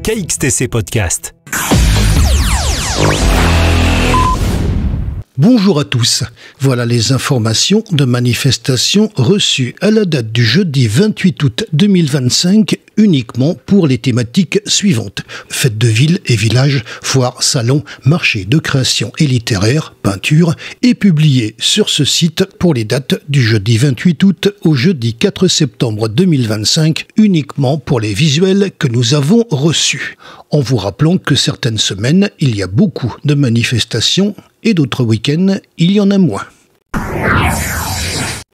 KXTC Podcast. Bonjour à tous, voilà les informations de manifestations reçues à la date du jeudi 28 août 2025 uniquement pour les thématiques suivantes. Fêtes de ville et village, foires, salons, marchés de création et littéraire, peinture et publiées sur ce site pour les dates du jeudi 28 août au jeudi 4 septembre 2025 uniquement pour les visuels que nous avons reçus. En vous rappelant que certaines semaines, il y a beaucoup de manifestations et d'autres week-ends, il y en a moins.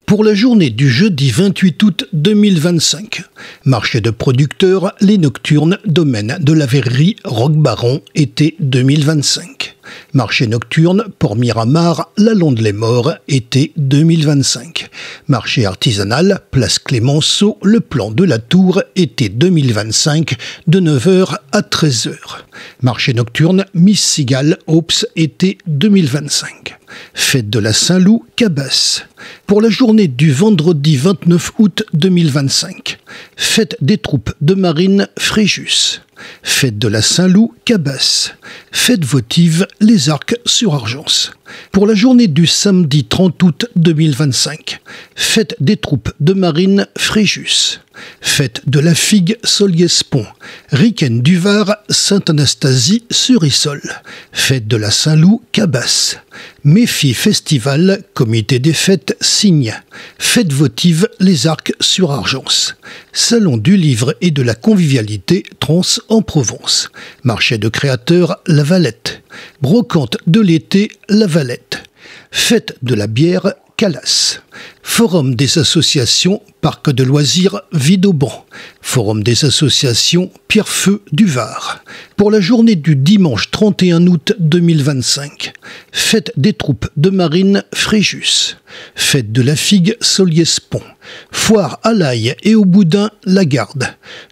Pour la journée du jeudi 28 août 2025, marché de producteurs, les nocturnes, domaine de la verrerie Roquebaron, été 2025. Marché nocturne, Port-Miramar, la Londe-les-Morts, été 2025. Marché artisanal, place Clémenceau, le plan de la Tour, été 2025, de 9h à 13h. Marché nocturne, Miss Cigale, Ops, été 2025. Fête de la Saint-Loup, Cabasse. Pour la journée du vendredi 29 août 2025, fête des troupes de marine, Fréjus. Fête de la Saint-Loup, Cabasse. Fête votive, les Arcs sur Argence. Pour la journée du samedi 30 août 2025, fête des troupes de marine, Fréjus. Fête de la figue, Soliès-Pont. Riquen du Var, Sainte-Anastasie sur Issol. Fête de la Saint-Loup, Cabasse. Méfi Festival, comité des fêtes, Signe. Fête votive, les Arcs sur Argence. Salon du livre et de la convivialité, Trans en Provence. Marché de créateurs, La Valette. Brocante de l'été, La Valette. Fête de la bière, Calas. Forum des associations, Parc de loisirs, Vidauban. Forum des associations, Pierrefeu du Var. Pour la journée du dimanche 31 août 2025, fête des troupes de marine, Fréjus. Fête de la figue, Soliès-Pont. Foire à l'ail et au boudin, La Garde.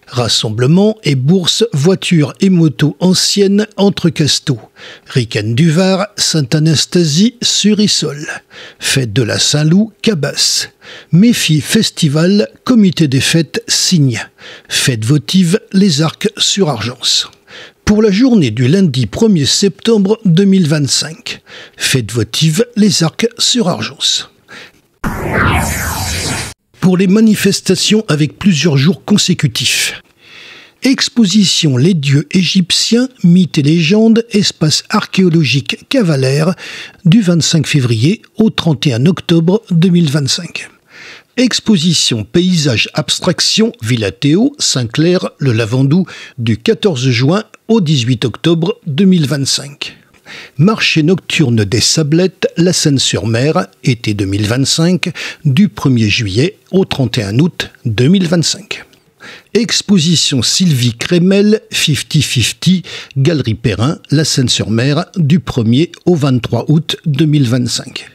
Rassemblement et bourse, voitures et motos anciennes, entre Casteaux. Riquen du Var, Sainte-Anastasie sur Issol. Fête de la Saint-Loup, Cabasse. Méfi Festival, comité des fêtes, Signe. Fête votive, les Arcs sur Argence. Pour la journée du lundi 1er septembre 2025, fête votive, les Arcs sur Argence. Pour les manifestations avec plusieurs jours consécutifs. Exposition Les dieux égyptiens, mythes et légendes, espace archéologique Cavalère, du 25 février au 31 octobre 2025. Exposition Paysages Abstraction, Villa Théo, Saint-Clair, le Lavandou, du 14 juin au 18 octobre 2025. Marché nocturne des Sablettes, La Seine-sur-Mer, été 2025, du 1er juillet au 31 août 2025. Exposition Sylvie Crémel, 50-50, Galerie Perrin, La Seine-sur-Mer, du 1er au 23 août 2025.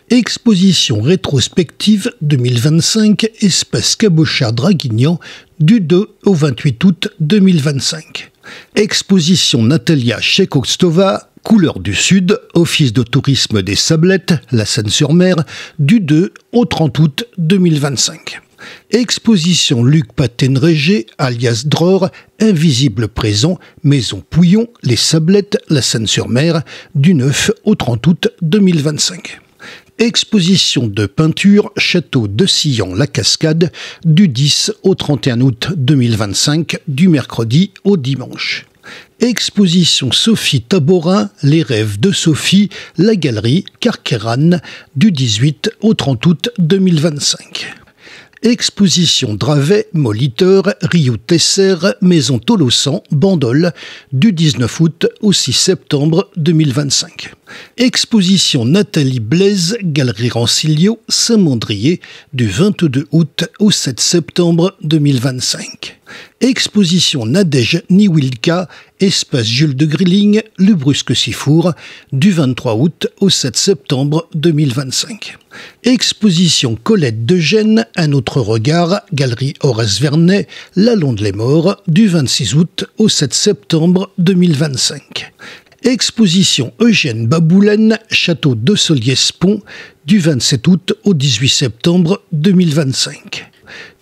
Exposition rétrospective 2025, espace Cabochard-Draguignan, du 2 au 28 août 2025. Exposition Natalia Chekostova, Couleurs du Sud, Office de tourisme des Sablettes, La Seine-sur-Mer, du 2 au 30 août 2025. Exposition Luc Patenrégé, alias Dror, Invisible présent, Maison Pouillon, Les Sablettes, La Seine-sur-Mer, du 9 au 30 août 2025. Exposition de peinture, Château de Sillon-la Cascade, du 10 au 31 août 2025, du mercredi au dimanche. Exposition Sophie Taborin, Les rêves de Sophie, la galerie Carqueran, du 18 au 30 août 2025. Exposition Dravet, Moliteur, Rio Tesser, Maison Tolosan, Bandol, du 19 août au 6 septembre 2025. Exposition Nathalie Blaise, Galerie Rancilio, Saint-Mandrier, du 22 août au 7 septembre 2025. Exposition Nadège Niwilka, Espace Jules de Grilling, Le Brusque-Sifour, du 23 août au 7 septembre 2025. Exposition Colette de Gênes, Un autre regard, Galerie Horace Vernet, La Londe-les-Morts, du 26 août au 7 septembre 2025. Exposition Eugène Baboulène, Château de Soliès-Pont, du 27 août au 18 septembre 2025.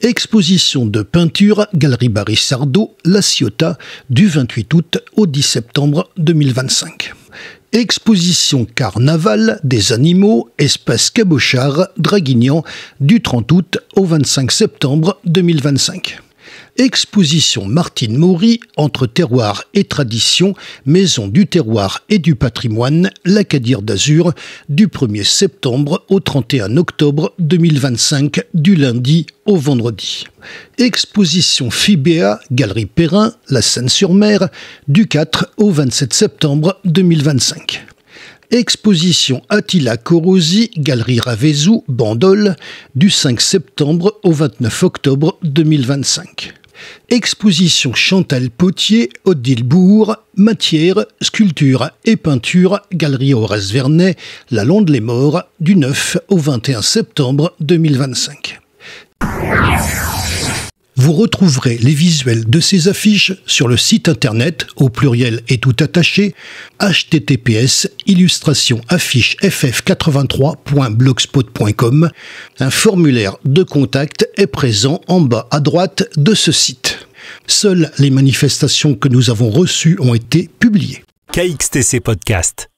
Exposition de peinture, Galerie Barry-Sardeau, La Ciotat, du 28 août au 10 septembre 2025. Exposition Carnaval des animaux, Espace Cabochard, Draguignan, du 30 août au 25 septembre 2025. Exposition Martine Maury, Entre terroir et tradition, Maison du terroir et du patrimoine, l'Acadir d'Azur, du 1er septembre au 31 octobre 2025, du lundi au vendredi. Exposition Fibéa, Galerie Perrin, La Seine-sur-Mer, du 4 au 27 septembre 2025. Exposition Attila Korosi, Galerie Ravezou, Bandol, du 5 septembre au 29 octobre 2025. Exposition Chantal Potier, Odile-Bourg, Matière, Sculpture et Peinture, Galerie Horace Vernet, La Londe-les-Morts, du 9 au 21 septembre 2025. Vous retrouverez les visuels de ces affiches sur le site internet, au pluriel et tout attaché, https://illustrationafficheff83.blogspot.com. Un formulaire de contact est présent en bas à droite de ce site. Seules les manifestations que nous avons reçues ont été publiées. KXTC Podcast.